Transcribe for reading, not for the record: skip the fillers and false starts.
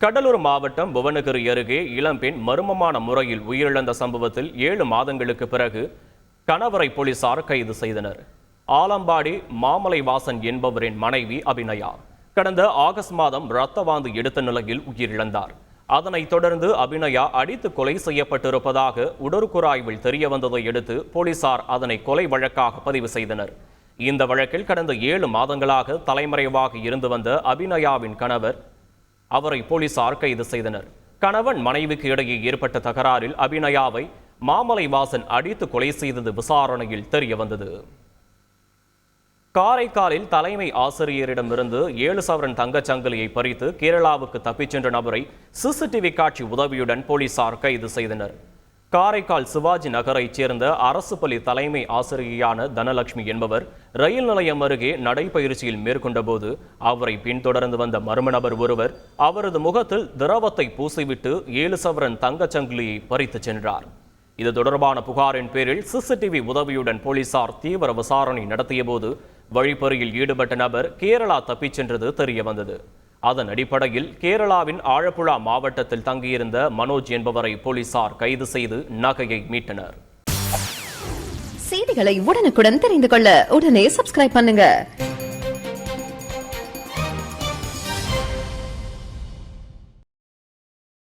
கடலூர் மாவட்டம் புவனகிரி அருகே இளம்பெண் மர்மமான முறையில் உயிரிழந்த சம்பவத்தில் 7 மாதங்களுக்கு பிறகு கணவரை போலீசார் கைது செய்தனர். ஆலம்பாடி மாமலைவாசன் என்பவரின் மனைவி அபிநயா கடந்த ஆகஸ்ட் மாதம் இரத்த வாந்தி எடுத்த நிலையில் உயிரிழந்தார். அதனைத் தொடர்ந்து அபிநயா அடித்து கொலை செய்யப்பட்டிருப்பதாக உடற்கூறாய்வில் தெரிய வந்ததை அடுத்து போலீசார் அதனை கொலை வழக்காக பதிவு செய்தனர். இந்த வழக்கில் கடந்த 7 மாதங்களாக தலைமறைவாக இருந்து வந்த அபிநயாவின் கணவர் அவரை போலீசார் கைது செய்தனர். கணவன் மனைவிக்கு இடையே ஏற்பட்ட தகராறில் அபிநயாவை மாமலைவாசன் அடித்து கொலை செய்தது விசாரணையில் தெரிய வந்தது. காரைக்காலில் தலைமை ஆசிரியரிடமிருந்து 7 சவரன் தங்கச் சங்கிலியை பறித்து கேரளாவுக்கு தப்பிச் சென்ற நபரை சிசிடிவி காட்சி உதவியுடன் போலீசார் கைது செய்தனர். காரைக்கால் சிவாஜி நகரைச் சேர்ந்த அரசு பள்ளி தலைமை ஆசிரியையான தனலட்சுமி என்பவர் ரயில் நிலையம் அருகே நடைபயிற்சியில் மேற்கொண்ட போது அவரை பின்தொடர்ந்து வந்த மர்ம நபர் ஒருவர் அவரது முகத்தில் திரவத்தை பூசிவிட்டு 7 சவரன் தங்கச் சங்கிலியை பறித்து சென்றார். இது தொடர்பான புகாரின் பேரில் சிசிடிவி உதவியுடன் போலீசார் தீவிர விசாரணை நடத்திய போது வழிப்பறியில் ஈடுபட்ட நபர் கேரளா தப்பிச் சென்றது தெரிய வந்தது. அதன் அடிப்படையில் கேரளாவின் ஆழப்புழா மாவட்டத்தில் தங்கியிருந்த மனோஜ் என்பவரை போலீசார் கைது செய்து நகையை மீட்டனர். செய்திகளை உடனுக்குடன் தெரிந்து கொள்ள உடனே சப்ஸ்கிரைப் பண்ணுங்க.